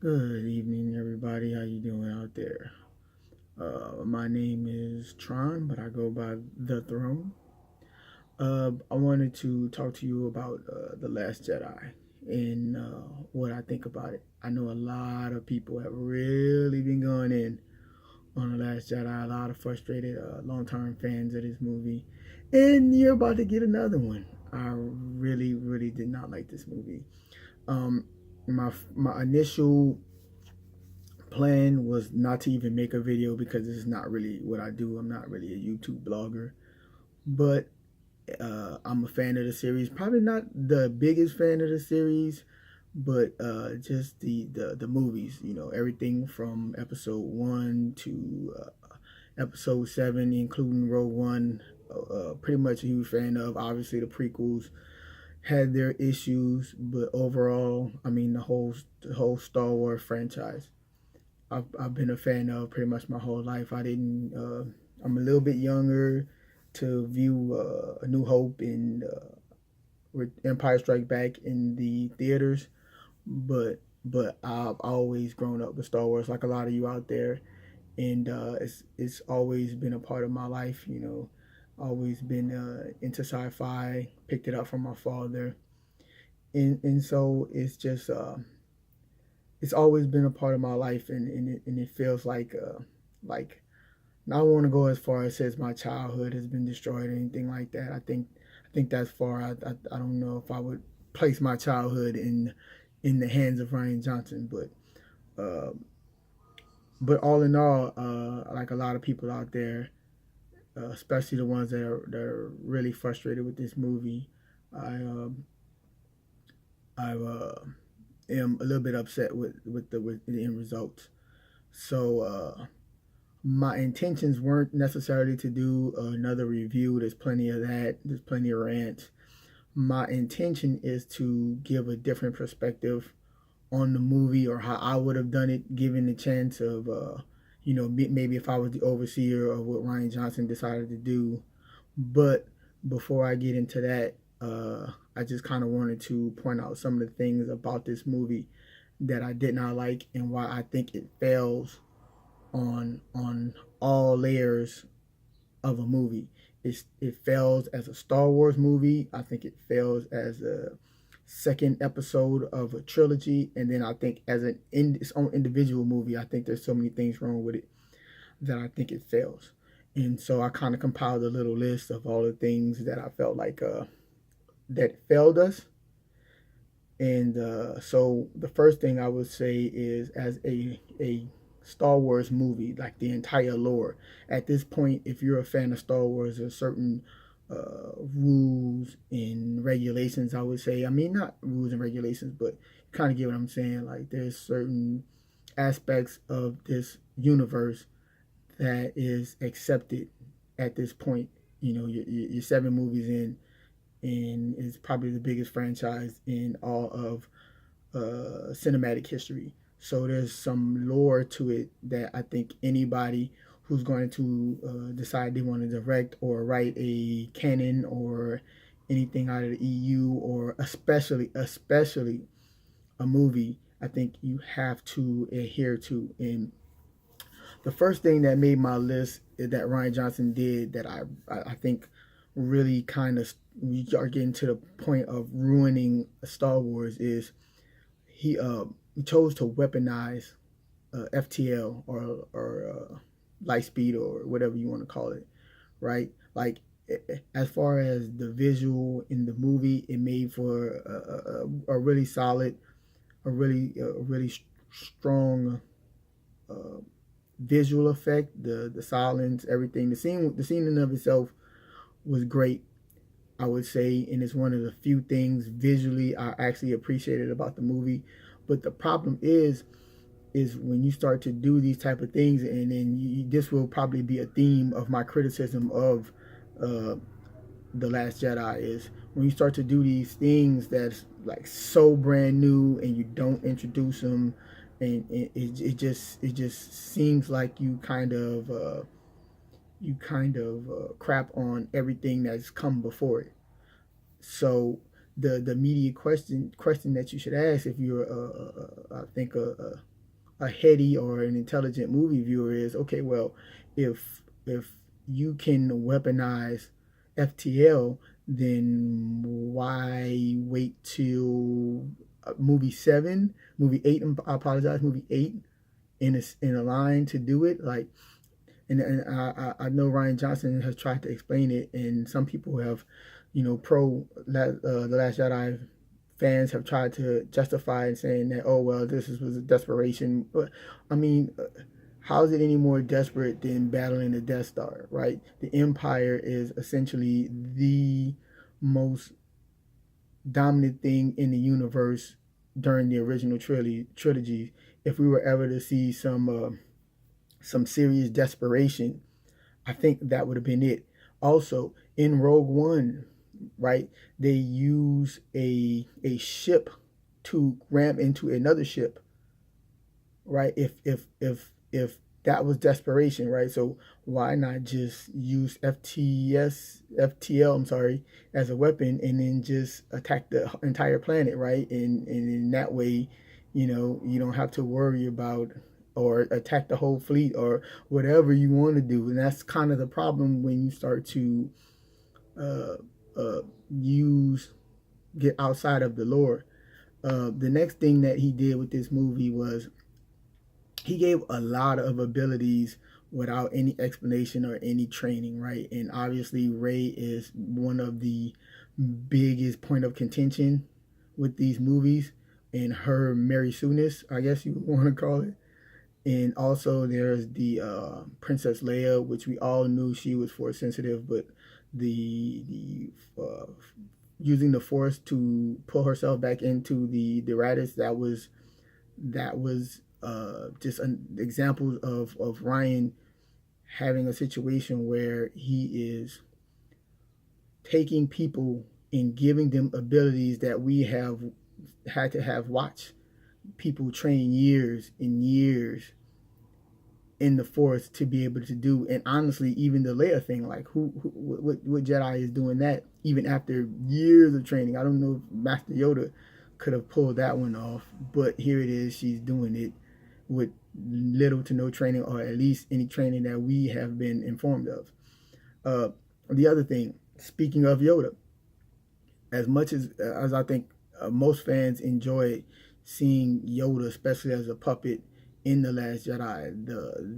Good evening, everybody. How you doing out there? My name is Tron, but I go by The Throne. I wanted to talk to you about The Last Jedi and what I think about it. I know a lot of people have really been going in on The Last Jedi, a lot of frustrated long-term fans of this movie. And you're about to get another one. I really, really did not like this movie. Um, my initial plan was not to even make a video because this is not really what I do. I'm not really a YouTube blogger, but I'm a fan of the series. Probably not the biggest fan of the series, but just the movies. You know, everything from episode 1 to episode 7, including Rogue One. Pretty much a huge fan of. Obviously, the prequels had their issues, but overall, I mean, the whole Star Wars franchise I've been a fan of pretty much my whole life. I didn't. I'm a little bit younger to view A New Hope and Empire Strike Back in the theaters, but I've always grown up with Star Wars, like a lot of you out there, and it's always been a part of my life. You know, always been into sci-fi. Picked it up from my father, and so it's always been a part of my life, and it feels like I don't want to go as far as says my childhood has been destroyed or anything like that. I think that's far. I don't know if I would place my childhood in the hands of Ryan Johnson, uh, but all in all, like a lot of people out there, especially the ones that are really frustrated with this movie, I I am a little bit upset with the end results. So my intentions weren't necessarily to do another review. There's plenty of that. There's plenty of rants. My intention is to give a different perspective on the movie or how I would have done it, given the chance of, maybe if I was the overseer of what Ryan Johnson decided to do. But before I get into that, I just kind of wanted to point out some of the things about this movie that I did not like and why I think it fails on all layers of a movie. It fails as a Star Wars movie. I think it fails as a second episode of a trilogy, and then I think as its own individual movie, I think there's so many things wrong with it that I think it fails. And so I kind of compiled a little list of all the things that I felt like that failed us. And so the first thing I would say is, as a Star Wars movie, like the entire lore. At this point, if you're a fan of Star Wars, there's certain rules and regulations, I would say. I mean, not rules and regulations, but you kind of get what I'm saying. Like, there's certain aspects of this universe that is accepted at this point. You know, you're 7 movies in, and it's probably the biggest franchise in all of cinematic history. So there's some lore to it that I think anybody who's going to decide they want to direct or write a canon or anything out of the EU, or especially a movie, I think you have to adhere to. And the first thing that made my list that Ryan Johnson did that I think really kind of, we are getting to the point of ruining Star Wars, is he chose to weaponize FTL or light speed or whatever you want to call it, right? Like, as far as the visual in the movie, it made for a really solid, a really strong uh, visual effect. The silence, everything, the scene in and of itself was great, I would say, and it's one of the few things visually I actually appreciated about the movie. But the problem is when you start to do these type of things, and then this will probably be a theme of my criticism of uh, the Last Jedi, is when you start to do these things that's like so brand new and you don't introduce them, and it just seems like you kind of crap on everything that's come before it. So the immediate question that you should ask if you're I think a heady or an intelligent movie viewer is, okay, well, if you can weaponize FTL, then why wait till movie 8? I apologize, movie 8 in a line to do it. Like, and I know Ryan Johnson has tried to explain it, and some people have, the Last Jedi fans have tried to justify it, saying that, oh well, was a desperation. But I mean, how is it any more desperate than battling the Death Star? Right? The Empire is essentially the most dominant thing in the universe during the original trilogy. If we were ever to see some serious desperation, I think that would have been it. Also, in Rogue One, right, they use a ship to ram into another ship, right? If that was desperation, right? So why not just use FTL, I'm sorry, as a weapon, and then just attack the entire planet, right? And in that way, you don't have to worry about or attack the whole fleet or whatever you want to do. And that's kind of the problem when you start to uh, uh, use get outside of the lore. The next thing that he did with this movie was he gave a lot of abilities without any explanation or any training, right? And obviously, Rey is one of the biggest point of contention with these movies, and her Mary Sue-ness, I guess you want to call it. And also, there's the Princess Leia, which we all knew she was force sensitive, but the using the force to pull herself back into the Raddus, that was just an example of Ryan having a situation where he is taking people and giving them abilities that we have had to have watched people train years and years in the Force to be able to do. And honestly, even the Leia thing, like what Jedi is doing that even after years of training? I don't know if Master Yoda could have pulled that one off, but here it is, she's doing it with little to no training, or at least any training that we have been informed of. The other thing, speaking of Yoda, as much as I think most fans enjoy seeing Yoda, especially as a puppet in The Last Jedi,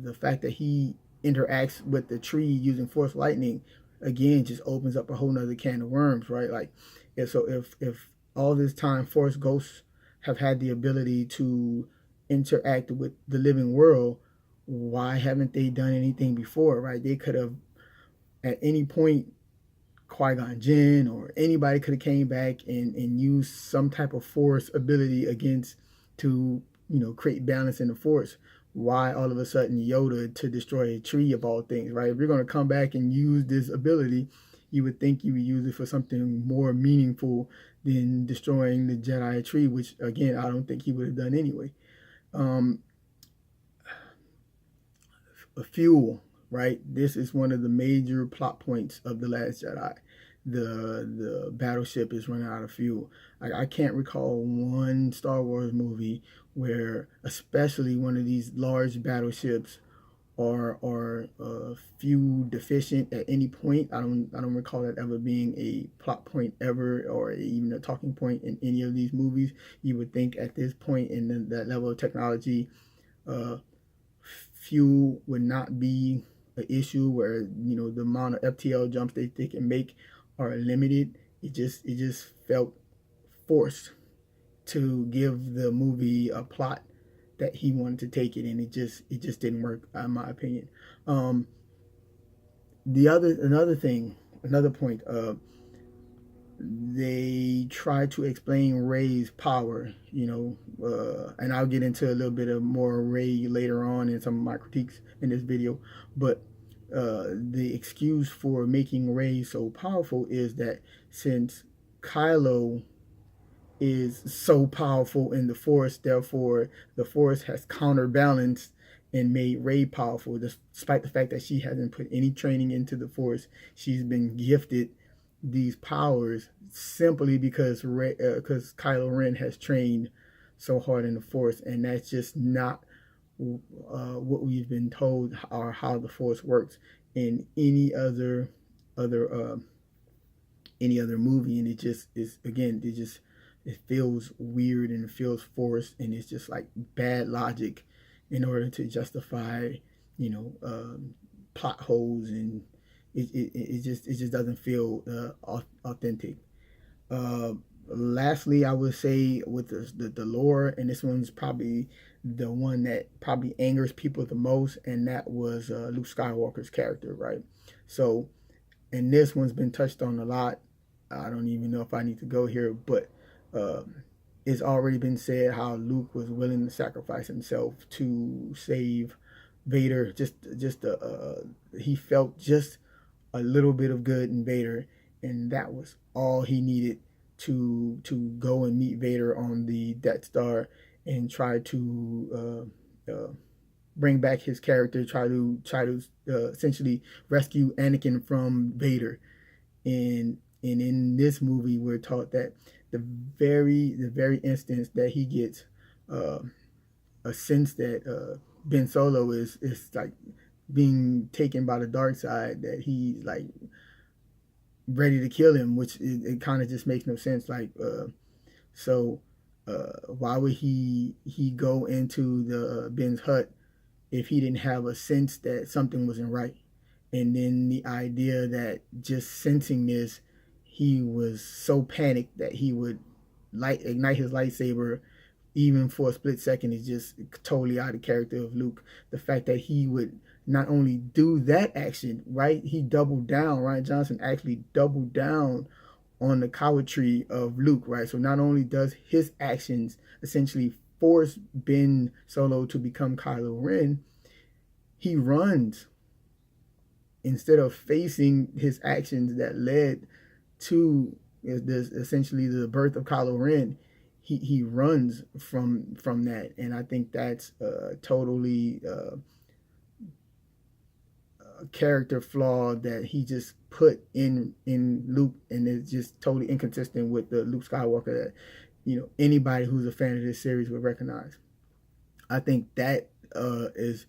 the fact that he interacts with the tree using Force lightning, again, just opens up a whole nother can of worms, right? Like, if all this time Force ghosts have had the ability to interact with the living world, why haven't they done anything before, right? They could have at any point, Qui-Gon Jinn or anybody could have came back and used some type of force ability against to create balance in the force. Why all of a sudden Yoda to destroy a tree of all things, right? If you're going to come back and use this ability, you would think you would use it for something more meaningful than destroying the Jedi tree, which again I don't think he would have done anyway. Fuel, right? This is one of the major plot points of The Last Jedi. The battleship is running out of fuel. I can't recall one Star Wars movie where, especially one of these large battleships, are fuel deficient at any point. I don't recall that ever being a plot point ever, or even a talking point in any of these movies. You would think at this point in that level of technology, fuel would not be an issue, where the amount of FTL jumps they can make are limited. It just felt forced to give the movie a plot that he wanted to take it, and it just didn't work, in my opinion. Another point, they try to explain Rey's power, and I'll get into a little bit of more Rey later on in some of my critiques in this video, but the excuse for making Rey so powerful is that since Kylo is so powerful in the Force, therefore the Force has counterbalanced and made Rey powerful, despite the fact that she hasn't put any training into the Force. She's been gifted these powers simply because Kylo Ren has trained so hard in the Force, and that's just not what we've been told or how the Force works in other any other movie, and it just is, again, it feels weird and it feels forced, and it's just like bad logic in order to justify, you know, plot holes, and it just doesn't feel authentic. Uh, Lastly, I would say with the lore, and this one's probably the one that probably angers people the most, and that was Luke Skywalker's character, right? So, and this one's been touched on a lot. I don't even know if I need to go here, but uh, it's already been said how Luke was willing to sacrifice himself to save Vader. He felt just a little bit of good in Vader, and that was all he needed to go and meet Vader on the Death Star and try to bring back his character, try to essentially rescue Anakin from Vader. And in this movie, we're taught that the very instance that he gets uh, a sense that Ben Solo is like being taken by the dark side, that he's like ready to kill him, which it kind of just makes no sense. Like, so why would he go into the Ben's hut if he didn't have a sense that something wasn't right? And then the idea that just sensing this, he was so panicked that he would ignite his lightsaber even for a split second is just totally out of character of Luke. The fact that he would not only do that action, right? He doubled down. Rian Johnson actually doubled down on the cowardry of Luke, right? So not only does his actions essentially force Ben Solo to become Kylo Ren, he runs instead of facing his actions that led to this essentially the birth of Kylo Ren. He runs from that, and I think that's totally a character flaw that he just put in Luke, and it's just totally inconsistent with the Luke Skywalker that anybody who's a fan of this series would recognize. I think that is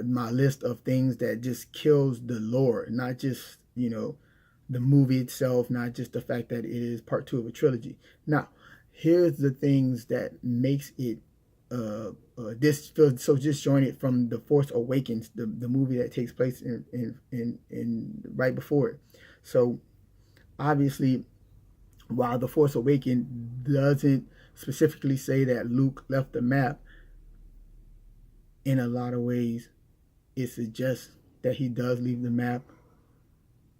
my list of things that just kills the lore, not just the movie itself, not just the fact that it is part two of a trilogy. Now, here's the things that makes it this feels so disjointed from The Force Awakens, the movie that takes place in right before it. So obviously, while The Force Awakens doesn't specifically say that Luke left the map, in a lot of ways it suggests that he does leave the map.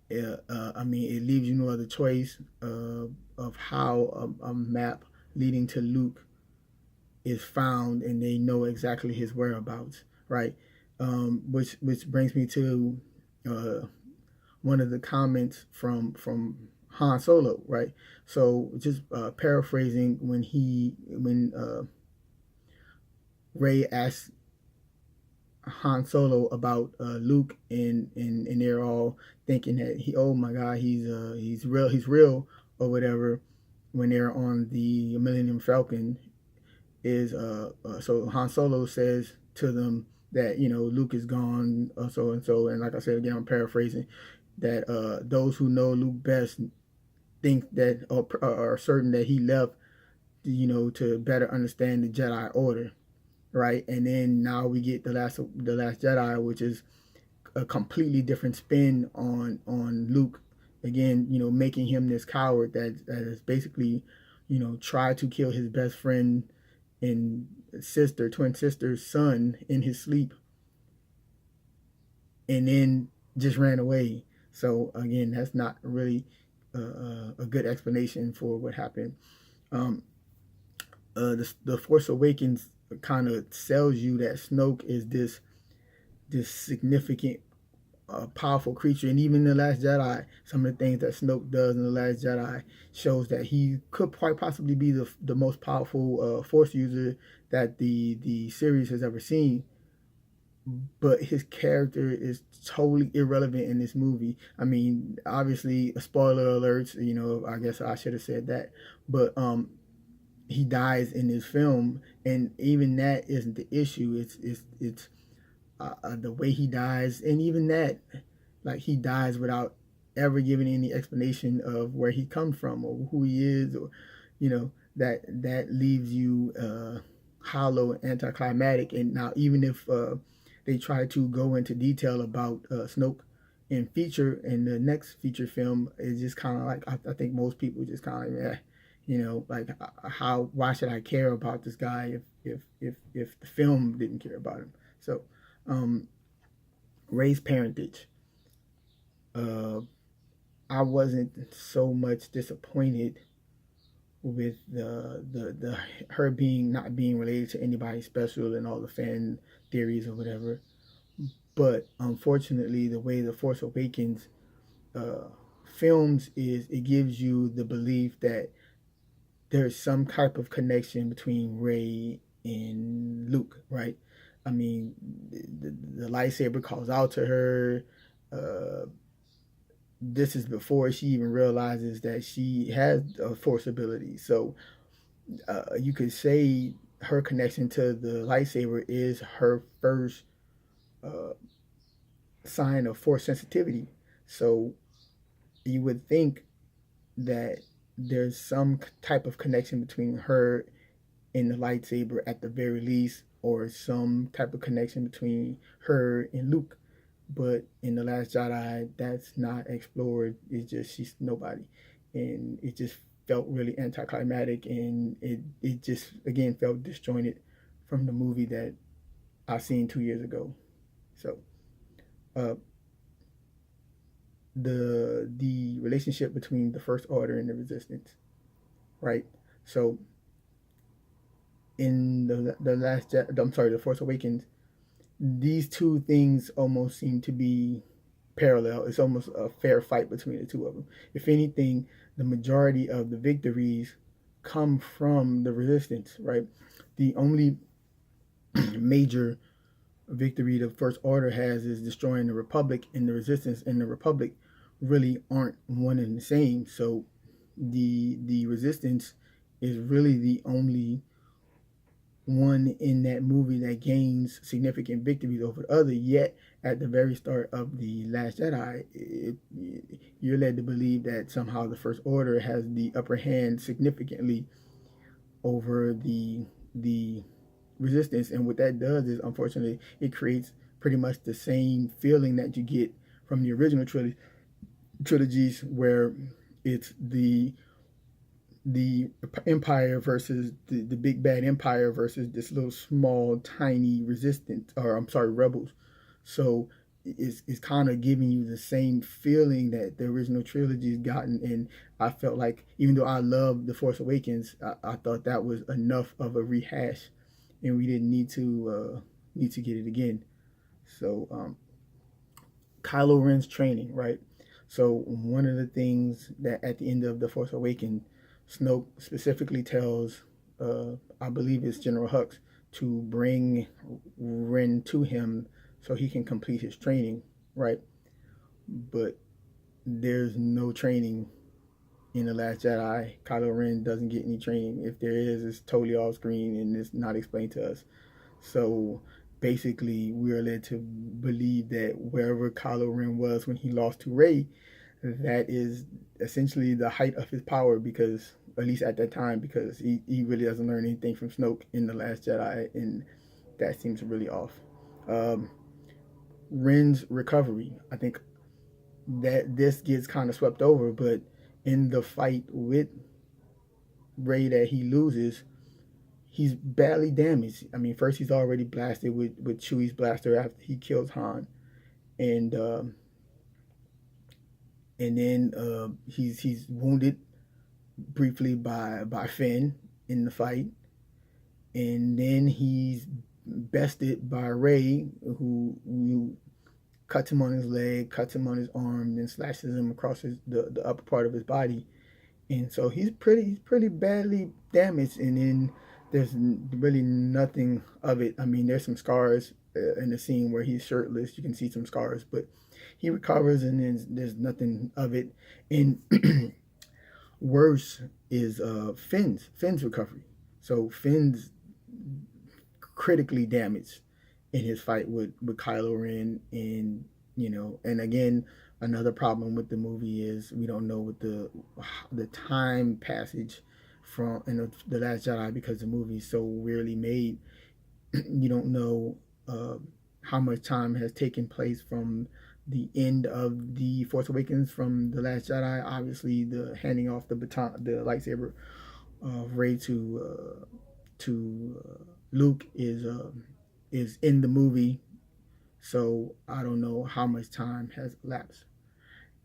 I mean, it leaves you no other choice of how a map leading to Luke is found, and they know exactly his whereabouts, right? Which brings me to one of the comments from Han Solo, right? So just paraphrasing, when Rey asks Han Solo about Luke, and they're all thinking that oh my God, he's real or whatever. When they're on the Millennium Falcon, so Han Solo says to them that Luke is gone, so and so, and like I said again, I'm paraphrasing, that those who know Luke best think that or are certain that he left, to better understand the Jedi Order. Right, and then now we get the last Jedi, which is a completely different spin on Luke. Again, making him this coward that is basically, tried to kill his best friend and twin sister's son in his sleep, and then just ran away. So again, that's not really a good explanation for what happened. The Force Awakens kind of sells you that Snoke is this significant, powerful creature, and even the Last Jedi, some of the things that Snoke does in the Last Jedi shows that he could quite possibly be the most powerful Force user that the series has ever seen. but his character is totally irrelevant in this movie. I mean, obviously, spoiler alerts. I guess I should have said that, but he dies in this film, and even that isn't the issue. It's the way he dies, and even that, like, he dies without ever giving any explanation of where he comes from or who he is, or that leaves you hollow and anticlimactic. And now, even if they try to go into detail about Snoke in the next feature film, it's just kind of like, I think most people just kind of like, like, how, why should I care about this guy if the film didn't care about him? So, um, Rey's parentage. Uh, I wasn't so much disappointed with the her being not being related to anybody special and all the fan theories or whatever. But unfortunately, the way the Force Awakens uh, films is, it gives you the belief that there's some type of connection between Rey and Luke, right? I mean, the lightsaber calls out to her. Uh, this is before she even realizes that she has a force ability. So you could say her connection to the lightsaber is her first uh, sign of force sensitivity. So you would think that there's some type of connection between her and the lightsaber at the very least, or some type of connection between her and Luke. But in The Last Jedi, that's not explored. It's just she's nobody. And it just felt really anticlimactic, and it just, again, felt disjointed from the movie that I seen 2 years ago. So uh, the relationship between the First Order and the Resistance, right? So in the Force Awakens, these two things almost seem to be parallel. It's almost a fair fight between the two of them. If anything, the majority of the victories come from the Resistance, right? The only major victory the First Order has is destroying the Republic, and the Resistance and the Republic really aren't one and the same. So the Resistance is really the only one in that movie that gains significant victories over the other. Yet at the very start of the Last Jedi, you're led to believe that somehow the First Order has the upper hand significantly over the Resistance. And what that does is, unfortunately, it creates pretty much the same feeling that you get from the original trilogies, where it's the empire versus the big bad empire versus this little small tiny resistance, or I'm sorry, rebels. So it's kind of giving you the same feeling that the original trilogy has gotten. And I felt like, even though I love The Force Awakens, I thought that was enough of a rehash, and we didn't need to get it again. So Kylo Ren's training, right? So one of the things that at the end of The Force Awakens, Snoke specifically tells, I believe it's General Hux, to bring Ren to him so he can complete his training, right? But there's no training in The Last Jedi. Kylo Ren doesn't get any training. If there is, it's totally off screen and it's not explained to us. So basically, we are led to believe that wherever Kylo Ren was when he lost to Rey, that is essentially the height of his power, because, at least at that time, because he really doesn't learn anything from Snoke in The Last Jedi, and that seems really off. Um, Ren's recovery, I think that this gets kind of swept over, but in the fight with Rey that he loses, he's badly damaged. I mean, first he's already blasted with Chewie's blaster after he kills Han, and then he's wounded briefly by Finn in the fight, and then he's bested by Rey, who cuts him on his leg, cuts him on his arm, then slashes him across the upper part of his body, and so he's pretty badly damaged. And then there's really nothing of it. I mean, there's some scars in the scene where he's shirtless. You can see some scars, but he recovers, and there's nothing of it. And worse is Finn's recovery. So Finn's critically damaged in his fight with Kylo Ren, and and again, another problem with the movie is we don't know what the time passage from in the Last Jedi, because the movie is so weirdly made. You don't know uh, how much time has taken place from the end of the Force Awakens from the Last Jedi. Obviously, the handing off the baton, the lightsaber of Rey to Luke is in the movie, so I don't know how much time has elapsed.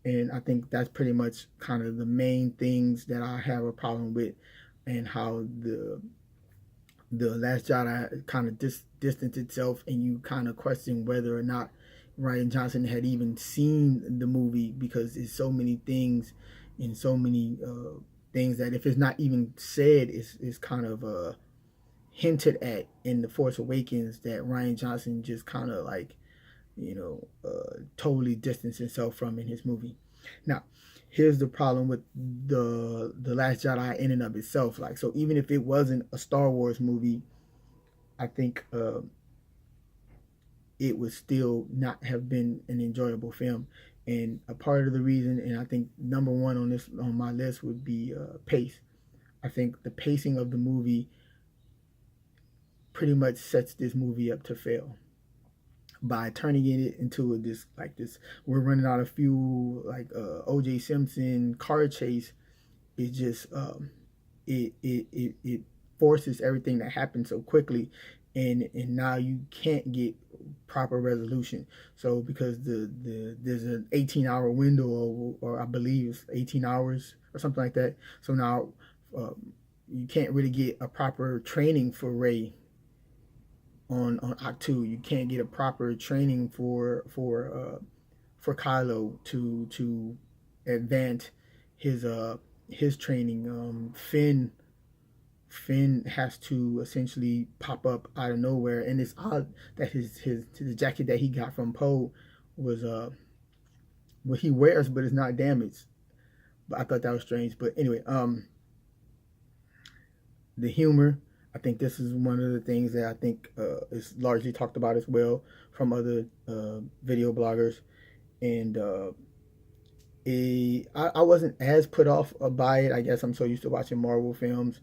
And I think that's pretty much kind of the main things that I have a problem with, and how the Last Jedi kind of distanced itself, and you kind of question whether or not Ryan Johnson had even seen the movie, because there's so many things and so many things that if it's not even said, is kind of hinted at in the Force Awakens, that Ryan Johnson just kind of like totally distanced himself from in his movie. Now, here's the problem with the Last Jedi in and of itself. Like, so even if it wasn't a Star Wars movie, I think it would still not have been an enjoyable film. And a part of the reason, and I think number one on my list, would be pace. I think the pacing of the movie pretty much sets this movie up to fail by turning it into this we're running out of fuel, like OJ Simpson car chase. It just it forces everything to happen so quickly, and now you can't get proper resolution. So because there's an 18-hour window, or I believe it's 18 hours or something like that. So now you can't really get a proper training for Rey on Octu. You can't get a proper training for Kylo to advance his training. Finn has to essentially pop up out of nowhere, and it's odd that his the jacket that he got from Poe was what he wears, but it's not damaged. But I thought that was strange. But anyway, the humor. I think this is one of the things that I think is largely talked about as well from other video bloggers, and I wasn't as put off by it. I guess I'm so used to watching Marvel films,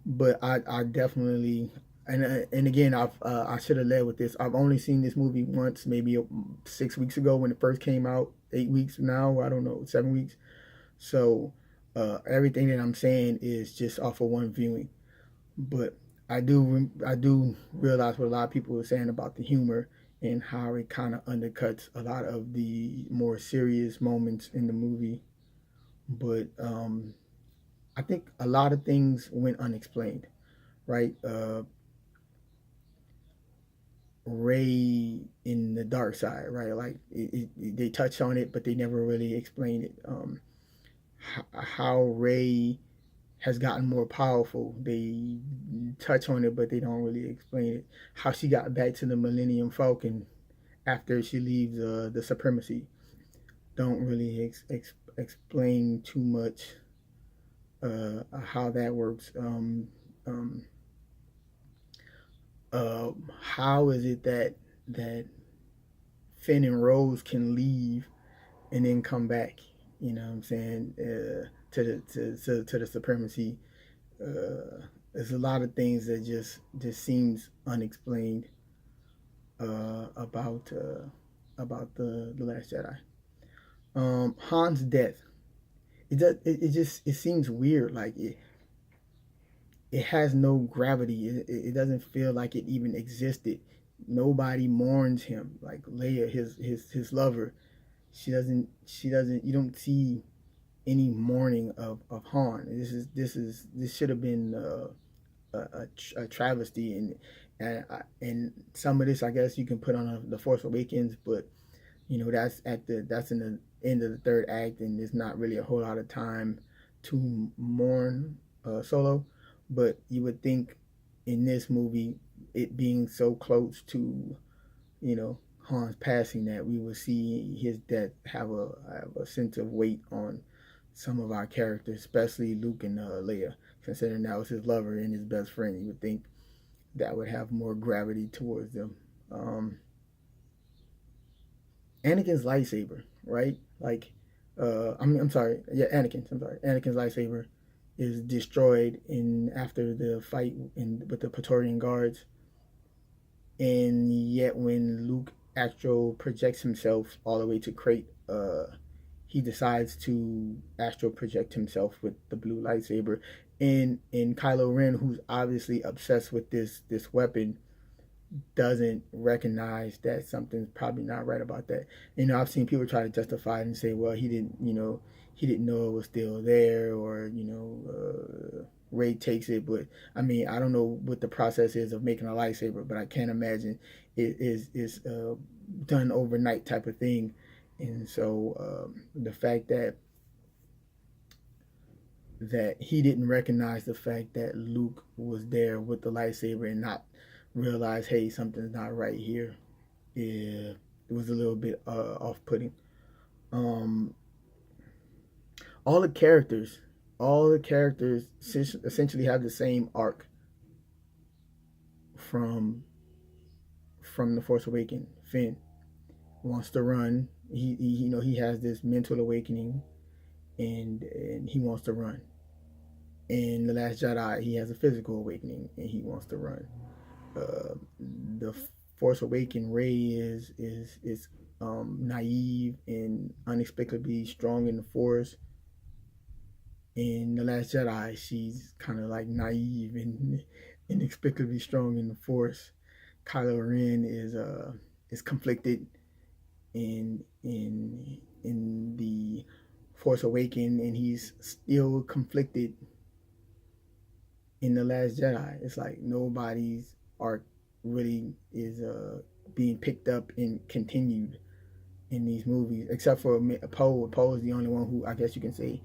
but I definitely, and again, I should have led with this. I've only seen this movie once, maybe 6 weeks ago when it first came out. 8 weeks now, I don't know, 7 weeks. So everything that I'm saying is just off of one viewing. But I do realize what a lot of people are saying about the humor, and how it kind of undercuts a lot of the more serious moments in the movie. But I think a lot of things went unexplained, right? Ray in the dark side, right? Like they touched on it, but they never really explained it. How Ray has gotten more powerful. They touch on it, but they don't really explain it. How she got back to the Millennium Falcon after she leaves the Supremacy. Don't really explain too much how that works. Um, how is it that Finn and Rose can leave and then come back? You know what I'm saying? To the Supremacy. There's a lot of things that just seems unexplained about the Last Jedi. Han's death. It seems weird. Like it has no gravity. It doesn't feel like it even existed. Nobody mourns him. Like Leia, his lover. She doesn't. You don't see any mourning of Han. This should have been a travesty, and some of this I guess you can put on the Force Awakens, but that's in the end of the third act, and there's not really a whole lot of time to mourn Solo. But you would think in this movie, it being so close to, Han's passing, that we will see his death have a sense of weight on some of our characters, especially Luke and Leia, considering that was his lover and his best friend. You would think that would have more gravity towards them. Um, Anakin's lightsaber, right? Like, I'm sorry, yeah, Anakin's. I'm sorry, Anakin's lightsaber is destroyed in after the fight with the Praetorian guards, and yet when Luke astral projects himself all the way to Crate, he decides to astral project himself with the blue lightsaber, and Kylo Ren, who's obviously obsessed with this weapon, doesn't recognize that something's probably not right about that. I've seen people try to justify it and say, well, he didn't know it was still there, or Ray takes it. But I mean, I don't know what the process is of making a lightsaber, but I can't imagine it is done overnight type of thing. And so the fact that he didn't recognize the fact that Luke was there with the lightsaber and not realize, hey, something's not right here. Yeah, it was a little bit off-putting. Um, all the characters, all the characters essentially have the same arc from the Force Awakens. Finn wants to run. He has this mental awakening, and he wants to run. In the Last Jedi, he has a physical awakening and he wants to run. The Force Awakened Rey is naive and unexpectedly strong in the Force. In the Last Jedi, she's kind of like naive and inexplicably strong in the Force. Kylo Ren is conflicted in the Force Awakened, and he's still conflicted in the Last Jedi. It's like nobody's arc really is being picked up and continued in these movies, except for Poe. Poe is the only one who I guess you can say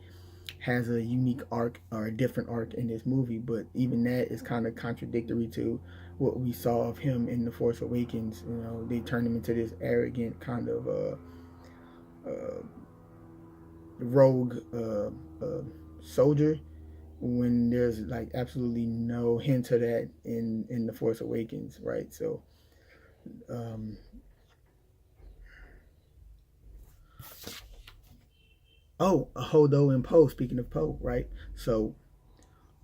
has a unique arc or a different arc in this movie. But even that is kind of contradictory to what we saw of him in The Force Awakens. They turned him into this arrogant kind of rogue soldier, when there's like absolutely no hint of that in The Force Awakens, right? So Holdo and Poe, speaking of Poe, right? So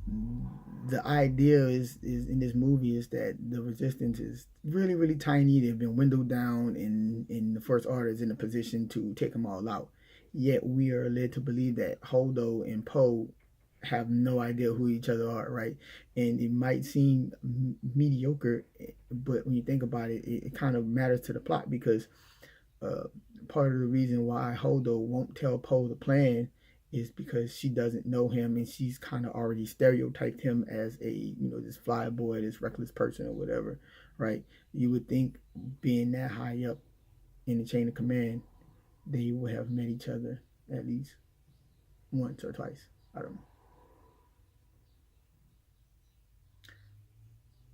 the idea is in this movie is that the resistance is really, really tiny. They've been windowed down, and the First Order is in a position to take them all out. Yet we are led to believe that Holdo and Poe have no idea who each other are, right? And it might seem mediocre, but when you think about it, it kind of matters to the plot, because part of the reason why Holdo won't tell Poe the plan is because she doesn't know him, and she's kind of already stereotyped him as a this fly boy, this reckless person or whatever, right? You would think, being that high up in the chain of command, they would have met each other at least once or twice. I don't know.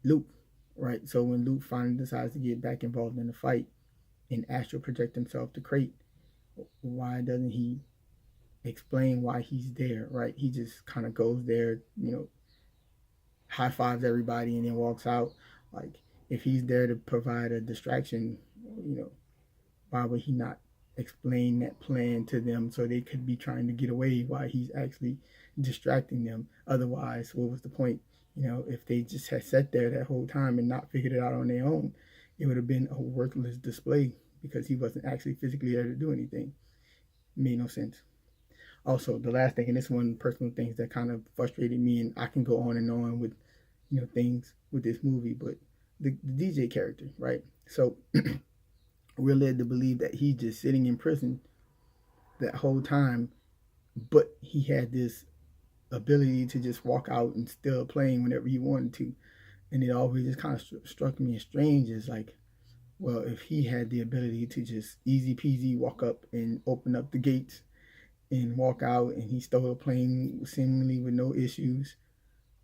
Luke, right? So when Luke finally decides to get back involved in the fight and astral project himself to Crate, why doesn't he explain why he's there, right? He just kind of goes there, high fives everybody and then walks out. Like, if he's there to provide a distraction, why would he not explain that plan to them so they could be trying to get away while he's actually distracting them? Otherwise, what was the point? If they just had sat there that whole time and not figured it out on their own, it would have been a worthless display, because he wasn't actually physically there to do anything. It made no sense. Also, the last thing, and this one personal things that kind of frustrated me, and I can go on and on with things with this movie, but the DJ character, right? So we're led to believe that he's just sitting in prison that whole time, but he had this ability to just walk out and still playing whenever he wanted to. And it always just kind of struck me as strange, as like, well, if he had the ability to just easy peasy walk up and open up the gates and walk out, and he stole a plane seemingly with no issues,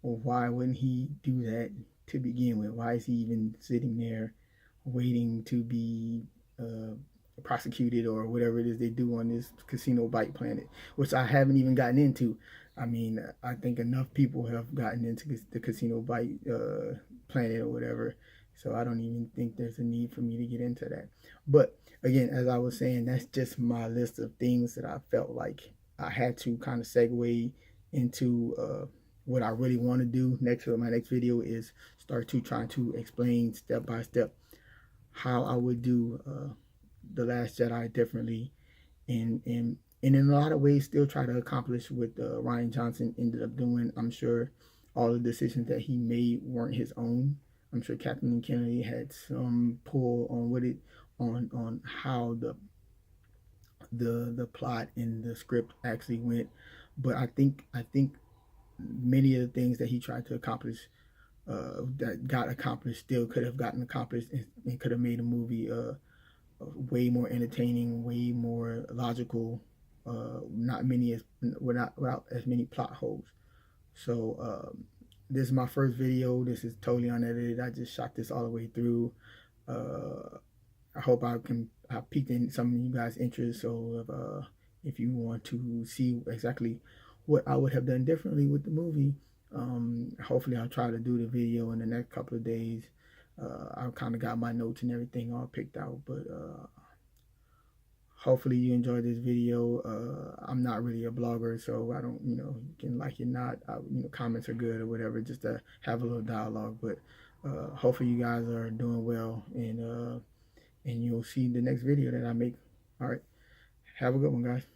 well, why wouldn't he do that to begin with? Why is he even sitting there waiting to be prosecuted or whatever it is they do on this casino bite planet, which I haven't even gotten into. I mean, I think enough people have gotten into the casino bite planet or whatever, so I don't even think there's a need for me to get into that. But again, as I was saying, that's just my list of things that I felt like I had to kind of segue into what I really want to do next. My next video is start to try to explain step by step how I would do the Last Jedi differently, and in a lot of ways still try to accomplish what Rian Johnson ended up doing. I'm sure all the decisions that he made weren't his own. I'm sure Kathleen Kennedy had some pull on what it on how the plot and the script actually went. But I think many of the things that he tried to accomplish that got accomplished still could have gotten accomplished, and could have made a movie way more entertaining, way more logical, not many as without as many plot holes. So this is my first video. This is totally unedited. I just shot this all the way through. I hope I piqued in some of you guys' interest. So if you want to see exactly what I would have done differently with the movie, hopefully I'll try to do the video in the next couple of days. I kind of got my notes and everything all picked out, but hopefully you enjoyed this video. I'm not really a blogger, so I don't, you can like it, not, comments are good or whatever, just to have a little dialogue. But hopefully you guys are doing well, and you'll see the next video that I make. All right, have a good one, guys.